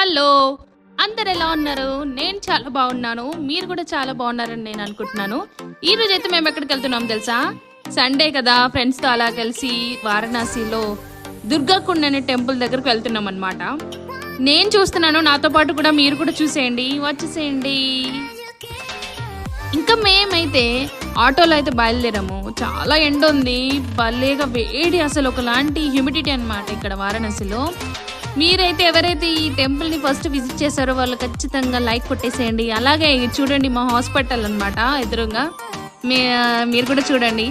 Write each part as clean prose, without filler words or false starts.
Hello! అందరెలా ఉన్నారు? నేను చాలా బాగున్నాను. మీరు కూడా చాలా బాగున్నారని నేను అనుకుంటున్నాను. ఈరోజైతే మేమెక్కడికెళ్తున్నామో తెలుసా? సండే కదా! ఫ్రెండ్స్‌తో అలా కలిసి వారణాసిలో దుర్గాకుండ్ అనే టెంపుల్ దగ్గరికి వెళ్తున్నామనమాట. నేను చూస్తున్నాను. నాతో పాటు కూడా మీరు కూడా చూసేయండి. వచ్చేసేయండి. ఇంకా మేమైతే ఆటోలో అయితే బయలుదేరాము. చాలా ఎండ ఉంది. భలేగా వేడి, అసలు ఒకలాంటి హ్యూమిడిటీ అనమాట ఇక్కడ వారణాసిలో. మీరైతే ఎవరైతే ఈ టెంపుల్ని ఫస్ట్ విజిట్ చేశారో వాళ్ళు ఖచ్చితంగా లైక్ కొట్టేసేయండి. అలాగే ఇది చూడండి, మా హాస్పిటల్ అనమాట ఎదురుగా. మీరు కూడా చూడండి.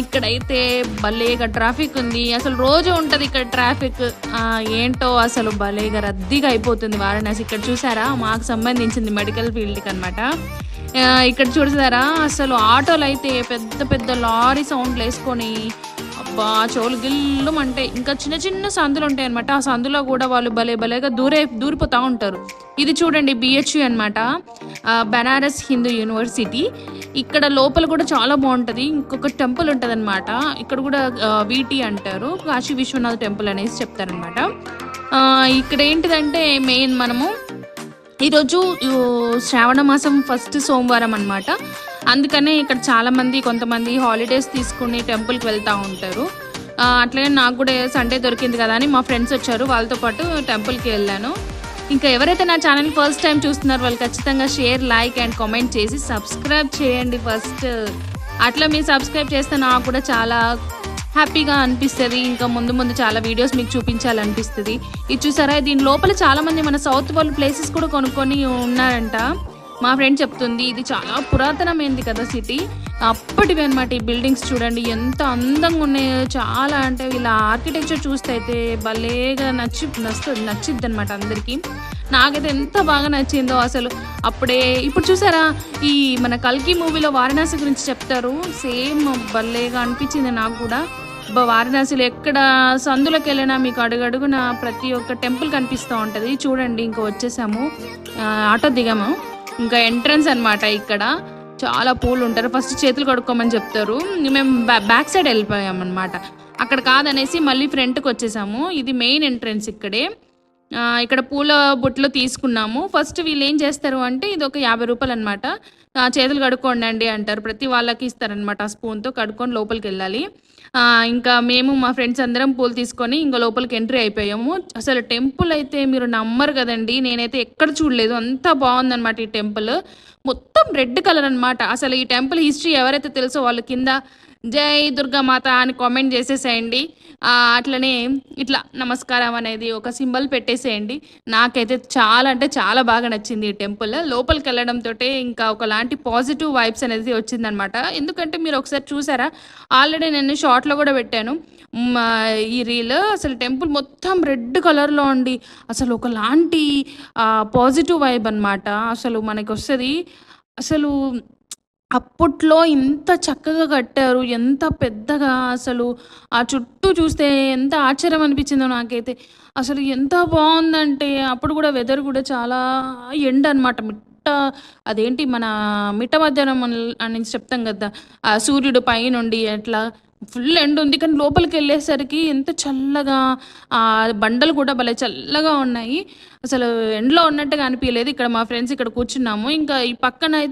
ఇక్కడైతే భలేగా ట్రాఫిక్ ఉంది. అసలు రోజు ఉంటుంది ఇక్కడ ట్రాఫిక్. ఏంటో అసలు భలేగా రద్దీగా అయిపోతుంది వారణాసి. ఇక్కడ చూసారా, మాకు సంబంధించింది మెడికల్ ఫీల్డ్కి అనమాట. ఇక్కడ చూసారా, అసలు ఆటోలు అయితే పెద్ద పెద్ద లారీ సౌండ్లు వేసుకొని అబ్బా చెవులు గిల్లుమంటే. ఇంకా చిన్న చిన్న సందులు ఉంటాయి అనమాట. ఆ సందులో కూడా వాళ్ళు భలేగా దూరిపోతూ ఉంటారు. ఇది చూడండి, బిహెచ్యు అనమాట, బనారస్ హిందూ యూనివర్సిటీ. ఇక్కడ లోపల కూడా చాలా బాగుంటుంది. ఇంకొక టెంపుల్ ఉంటుంది అనమాట. ఇక్కడ కూడా వీటి అంటారు, కాశీ విశ్వనాథ్ టెంపుల్ అనేసి చెప్తారనమాట. ఇక్కడ ఏంటిదంటే మెయిన్ మనము ఈరోజు శ్రావణ మాసం ఫస్ట్ సోమవారం అనమాట. అందుకనే ఇక్కడ చాలామంది కొంతమంది హాలిడేస్ తీసుకుని టెంపుల్కి వెళ్తూ ఉంటారు. అట్లనే నాకు కూడా సండే దొరికింది కదా అని మా ఫ్రెండ్స్ వచ్చారు, వాళ్ళతో పాటు టెంపుల్కి వెళ్ళాను. ఇంకా ఎవరైతే నా ఛానల్ ఫస్ట్ టైం చూస్తున్నారో వాళ్ళు ఖచ్చితంగా షేర్, లైక్ అండ్ కామెంట్ చేసి సబ్స్క్రైబ్ చేయండి ఫస్ట్. అట్లా మీరు సబ్స్క్రైబ్ చేస్తే నాకు కూడా చాలా హ్యాపీగా అనిపిస్తుంది. ఇంకా ముందు చాలా వీడియోస్ మీకు చూపించాలనిపిస్తుంది. ఇది చూసారా, దీని లోపల చాలామంది మన సౌత్ వాళ్ళు ప్లేసెస్ కూడా కొనుక్కొని ఉన్నారంట. మా ఫ్రెండ్ చెప్తుంది ఇది చాలా పురాతనమైంది కదా సిటీ, అప్పటివి అనమాట. ఈ బిల్డింగ్స్ చూడండి ఎంత అందంగా ఉన్నాయో. చాలా అంటే వీళ్ళ ఆర్కిటెక్చర్ చూస్తే అయితే భలేగా నచ్చిద్ది అనమాట అందరికీ. నాకైతే ఎంత బాగా నచ్చిందో అసలు. ఇప్పుడు చూసారా, ఈ మన కల్కి మూవీలో వారణాసి గురించి చెప్తారు, సేమ్ భలేగా అనిపించింది నాకు కూడా. వారణాసిలో ఎక్కడ సందులకు వెళ్ళినా మీకు అడుగడుగున ప్రతి ఒక్క టెంపుల్ కనిపిస్తూ ఉంటుంది. చూడండి, ఇంకా వచ్చేసాము, ఆటో దిగాము. ఇంకా ఎంట్రన్స్ అనమాట. ఇక్కడ చాలా పూలు ఉంటారు. ఫస్ట్ చేతులు కడుక్కోమని చెప్తారు. మేము బ్యాక్ సైడ్ వెళ్ళిపోయామన్నమాట. అక్కడ కాదనేసి మళ్ళీ ఫ్రంట్కి వచ్చేసాము. ఇది మెయిన్ ఎంట్రన్స్ ఇక్కడే. ఇక్కడ పూల బుట్టలు తీసుకున్నాము. ఫస్ట్ వీళ్ళు ఏం చేస్తారు అంటే, ఇది ఒక 50 రూపాయలు అనమాట. చేతులు కడుక్కోండి అంటారు. ప్రతి వాళ్ళకి ఇస్తారనమాట. ఆ స్పూన్తో కడుక్కొని లోపలికి వెళ్ళాలి. ఇంకా మేము మా ఫ్రెండ్స్ అందరం పూలు తీసుకొని ఇంకా లోపలికి ఎంట్రీ అయిపోయాము. అసలు టెంపుల్ అయితే మీరు నమ్మరు కదండి, నేనైతే ఎక్కడ చూడలేదు, అంత బాగుందనమాట ఈ టెంపుల్. మొత్తం రెడ్ కలర్ అనమాట. అసలు ఈ టెంపుల్ హిస్టరీ ఎవరైతే తెలుసో వాళ్ళు కింద జై దుర్గామాత అని కామెంట్ చేసేసేయండి. అట్లనే ఇట్లా నమస్కారం అనేది ఒక సింబల్ పెట్టేసేయండి. నాకైతే చాలా అంటే చాలా బాగా నచ్చింది ఈ టెంపుల్. లోపలికి వెళ్ళడంతో ఇంకా ఒకలాంటి పాజిటివ్ వైబ్స్ అనేది వచ్చిందనమాట. ఎందుకంటే మీరు ఒకసారి చూసారా, ఆల్రెడీ నేను షార్ట్లో కూడా పెట్టాను ఈ రీల్. అసలు టెంపుల్ మొత్తం రెడ్ కలర్లో ఉండి అసలు ఒకలాంటి పాజిటివ్ వైబ్ అనమాట. అసలు మనకి వస్తుంది. అసలు అప్పట్లో ఇంత చక్కగా కట్టారు, ఎంత పెద్దగా. అసలు ఆ చుట్టూ చూస్తే ఎంత ఆశ్చర్యం అనిపించిందో నాకైతే. అసలు ఎంత బాగుందంటే, అప్పుడు కూడా వెదర్ కూడా చాలా ఎండ అనమాట. అదేంటి మన మిట్ట మధ్యాహ్నం అని చెప్తాం కదా, ఆ సూర్యుడు పైనుండి అట్లా ఫుల్ ఎండ ఉంది. కానీ లోపలికి వెళ్ళేసరికి ఎంత చల్లగా, బండలు కూడా భలే చల్లగా ఉన్నాయి. అసలు ఎండలో ఉన్నట్టుగా అనిపించలేదు. ఇక్కడ మా ఫ్రెండ్స్ ఇక్కడ కూర్చున్నాము. ఇంకా ఈ పక్కన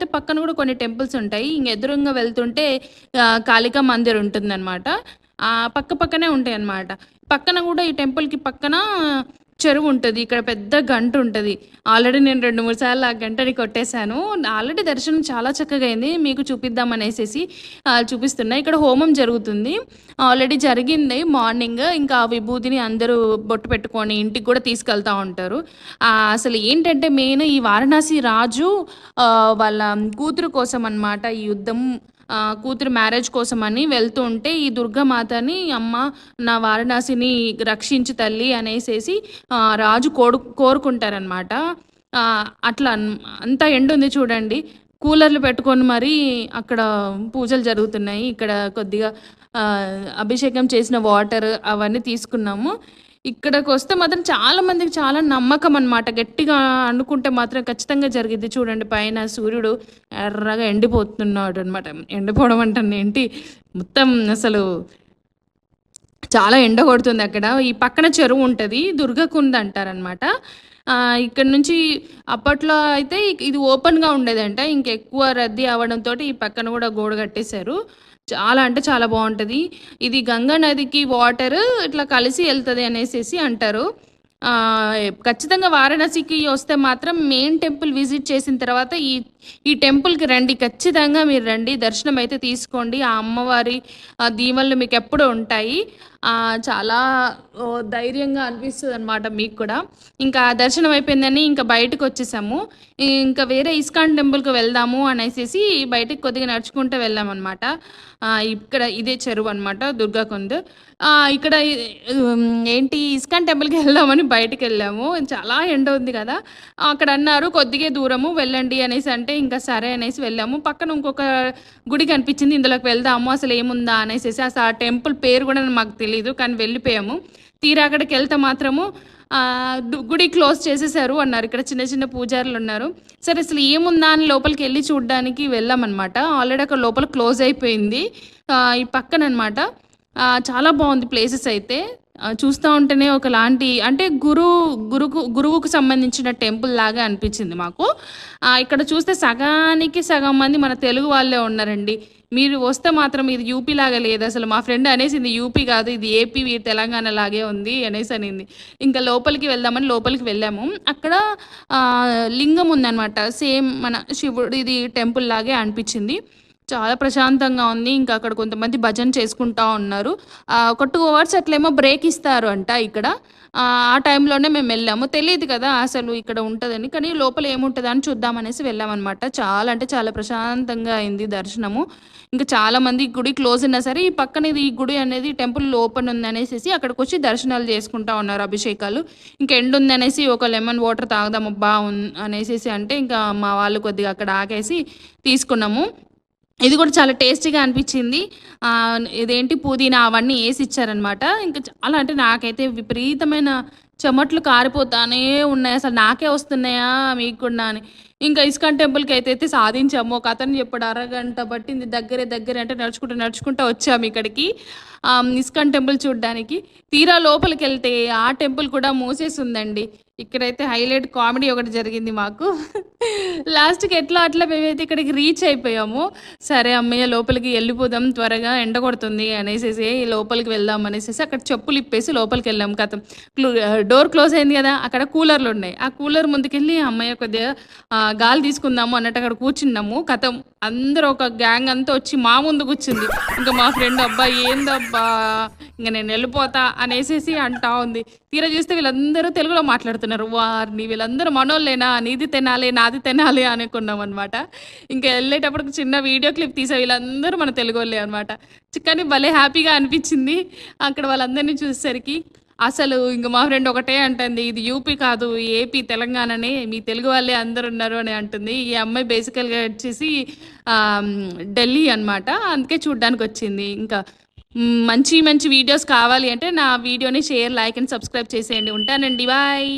కూడా కొన్ని టెంపుల్స్ ఉంటాయి. ఇంక ఎదురుగా వెళ్తుంటే కాళికా మందిర్ ఉంటుందన్నమాట. పక్కనే ఉంటాయి అన్నమాట. పక్కన కూడా ఈ టెంపుల్కి పక్కన చెరువు ఉంటుంది. ఇక్కడ పెద్ద గంట ఉంటుంది. ఆల్రెడీ నేను 2-3 సార్లు ఆ గంటని కొట్టేశాను. ఆల్రెడీ దర్శనం చాలా చక్కగా అయింది. మీకు చూపిద్దామనేసి చూపిస్తున్నా. ఇక్కడ హోమం జరుగుతుంది, ఆల్రెడీ జరిగింది మార్నింగ్. ఇంకా విభూతిని అందరూ బొట్టు పెట్టుకొని ఇంటికి కూడా తీసుకెళ్తూ ఉంటారు. అసలు ఏంటంటే మెయిన్ ఈ వారణాసి రాజు వాళ్ళ కూతురు కోసం అన్నమాట ఈ యుద్ధం. కూతురు మ్యారేజ్ కోసం అని వెళ్తూ ఉంటే ఈ దుర్గామాతని, అమ్మ నా వారణాసిని రక్షించు తల్లి అనేసేసి రాజు కోరుకుంటారనమాట. అట్లా అంతా ఎండ ఉంది చూడండి. కూలర్లు పెట్టుకొని మరి అక్కడ పూజలు జరుగుతున్నాయి. ఇక్కడ కొద్దిగా అభిషేకం చేసిన వాటర్ అవన్నీ తీసుకున్నాము. ఇక్కడికి వస్తే మాత్రం చాలామందికి చాలా నమ్మకం అనమాట. గట్టిగా అనుకుంటే మాత్రం ఖచ్చితంగా జరిగిద్ది. చూడండి, పైన సూర్యుడు ఎర్రగా ఎండిపోతున్నాడు అనమాట. ఎండిపోవడం అంటే ఏంటి, మొత్తం అసలు చాలా ఎండ కొడుతుంది అక్కడ. ఈ పక్కన చెరువు ఉంటుంది, దుర్గకుండ్ అంటారనమాట. ఇక్కడ నుంచి అప్పట్లో అయితే ఇది ఓపెన్‌గా ఉండేదంట. ఇంకెక్కువ రద్దీ అవ్వడంతోటి ఈ పక్కన గూడా గోడ కట్టేశారు. చాలా అంటే చాలా బావుంటది. ఇది గంగా నదికి వాటరు ఇట్లా కలిసి ఎళ్తది అనేసేసి అంటారు. ఖచ్చితంగా వారణాసికి వస్తే మాత్రం మెయిన్ టెంపుల్ విజిట్ చేసిన తర్వాత ఈ టెంపుల్‌కి రండి. ఖచ్చితంగా మీరు రండి. దర్శనం అయితే తీసుకోండి. ఆ అమ్మవారి దీవెనలు మీకెప్పుడూ ఉంటాయి. చాలా ధైర్యంగా అనిపిస్తదనమాట మీకు కూడా. ఇంకా దర్శనం అయిపోయిందని ఇంకా బయటకొచ్చేసాము. ఇంకా వేరే ఇస్కాన్ టెంపుల్‌కి వెళ్దాము అనేసేసి బయటికి కొద్దిగా నడుచుకుంటూ వెళ్ళామనమాట. ఇక్కడ ఇదే చెరువనమాట దుర్గాకుంద్. ఇక్కడ ఏంటి ఇస్కాన్ టెంపుల్‌కి వెళ్దామని బయటికెళ్ళాము. చాలా ఎండ ఉంది కదా! అక్కడ అన్నారు కొద్దిగే దూరము వెళ్ళండి అనేసి అంటే ఇంకా సరే అనేసి వెళ్ళాము. పక్కన ఇంకొక గుడి కనిపించింది. ఇందులోకి వెళ్దాము అసలు ఏముందా అనేసేసి అసలు ఆ టెంపుల్ పేరు కూడా మాకు తెలీదు. కానీ వెళ్ళిపోయాము. తీరా అక్కడికెళ్తే మాత్రము గుడి క్లోజ్ చేసేసారు అన్నారు. ఇక్కడ చిన్న చిన్న పూజారులున్నారు. సరే అసలు ఏముందా అని లోపలికెళ్ళి చూడ్డానికి వెళ్ళామనమాట. ఆల్రెడీ అక్కడ లోపల క్లోజ్ అయిపోయింది. ఈ పక్కననమాట. చాలా బాగుంది ప్లేసెస్ అయితే. చూస్తా ఉంటేనే ఒకలాంటి అంటే గురువుకు సంబంధించిన టెంపుల్ లాగా అనిపించింది మాకు. ఇక్కడ చూస్తే సగానికి సగం మంది మన తెలుగు వాళ్ళే ఉన్నారండి. మీరు వస్తే మాత్రం ఇది యూపీ లాగా లేదు అసలు. మా ఫ్రెండ్ అనేసింది యూపీ కాదు ఇది ఏపీ తెలంగాణ లాగే ఉంది అనేసి అనింది. ఇంకా లోపలికి వెళ్దామని లోపలికి వెళ్ళాము. అక్కడ లింగం ఉందనమాట. సేమ్ మన శివుడిది టెంపుల్ లాగే అనిపించింది. చాలా ప్రశాంతంగా ఉంది. ఇంకా అక్కడ కొంతమంది భజన చేసుకుంటా ఉన్నారు. ఒక 2 అవర్స్ అట్లేమో బ్రేక్ ఇస్తారు అంట ఇక్కడ. ఆ టైంలోనే మేము వెళ్ళాము. తెలీదు కదా అసలు ఇక్కడ ఉంటదని. కానీ లోపల ఏముంటదా అని చూద్దామనేసి వెళ్ళామనమాట. చాలా అంటే చాలా ప్రశాంతంగా అయింది దర్శనము. ఇంకా చాలామంది గుడి క్లోజ్ ఉన్నా సరే ఈ పక్కన ఇది ఈ గుడి అనేది టెంపుల్ ఓపెన్ ఉందనేసేసి అక్కడికొచ్చి దర్శనాలు చేసుకుంటా ఉన్నారు అభిషేకాలు. ఇంక ఎండ్ ఉందనేసి ఒక లెమన్ వాటర్ తాగుదామబ్బా అనేసేసి అంటే ఇంకా మా వాళ్ళు కొద్దిగా అక్కడ ఆగేసి తీసుకున్నాము. ఇది కూడా చాలా టేస్టీగా అనిపించింది. ఇదేంటి పుదీనా అవన్నీ ఏసి ఇచ్చారనమాట. ఇంకా చాలా అంటే నాకైతే విపరీతమైన చెమట్లు కారిపోతానే ఉన్నాయి. అసలు నాకే వస్తున్నాయా మీకు కూడా అని. ఇంకా ఇస్కాన్ టెంపుల్‌కి అయితే సాధించాము. ఒక అతను చెప్పాడు అరగంట పట్టింది దగ్గరే అంటే నడుచుకుంటూ వచ్చాము ఇక్కడికి. ఇస్కాన్ టెంపుల్ చూడ్డానికి. తీరా లోపలికెళ్తే ఆ టెంపుల్ కూడా మూసేసుందండి. ఇక్కడైతే హైలైట్ కామెడీ ఒకటి జరిగింది మాకు. లాస్ట్‌కి ఎట్లా అట్లా మేమైతే ఇక్కడికి రీచ్ అయిపోయాము. సరే అమ్మయ్య లోపలికి వెళ్ళిపోదాం త్వరగా ఎండ కొడుతుంది అనేసేసి లోపలికి వెళ్దాం అనేసేసి అక్కడ చెప్పులు ఇప్పేసి లోపలికెళ్ళాం. కథం డోర్ క్లోజ్ అయింది కదా! అక్కడ కూలర్లు ఉన్నాయి. ఆ కూలర్ ముందుకెళ్ళి అమ్మయ్య కొద్దిగా గాలి తీసుకుందాము అన్నట్టు అక్కడ కూర్చున్నాము. కథం అందరూ ఒక గ్యాంగ్ అంతా వచ్చి మా ముందు కూర్చుంది. ఇంకా మా ఫ్రెండ్ అబ్బా ఏందబ్బా ఇంక నేను వెళ్ళిపోతా అనేసేసి అంటా ఉంది. తీరా చూస్తే వీళ్ళందరూ తెలుగులో మాట్లాడుతున్నారు. వారిని వీళ్ళందరూ మనోళ్ళేనా నీది తినాలి నాది తినాలి అనుకున్నాం అనమాట. ఇంకా వెళ్ళేటప్పుడు చిన్న వీడియో క్లిప్ తీసే వీళ్ళందరూ మన తెలుగు వాళ్ళే అనమాట. కానీ భలే హ్యాపీగా అనిపించింది అక్కడ వాళ్ళందరినీ చూసేసరికి. అసలు ఇంక మా ఫ్రెండ్ ఒకటే అంటుంది ఇది యూపీ కాదు ఏపీ తెలంగాణనే మీ తెలుగు వాళ్ళే అందరు ఉన్నారు అని అంటుంది. ఈ అమ్మాయి బేసికల్గా వచ్చేసి ఢిల్లీ అనమాట. అందుకే చూడ్డానికి వచ్చింది. ఇంకా మంచి మంచి వీడియోస్ కావాలి అంటే నా వీడియోని షేర్ లైక్ అండ్ సబ్స్క్రైబ్ చేసేయండి. ఉంటానండి బాయ్.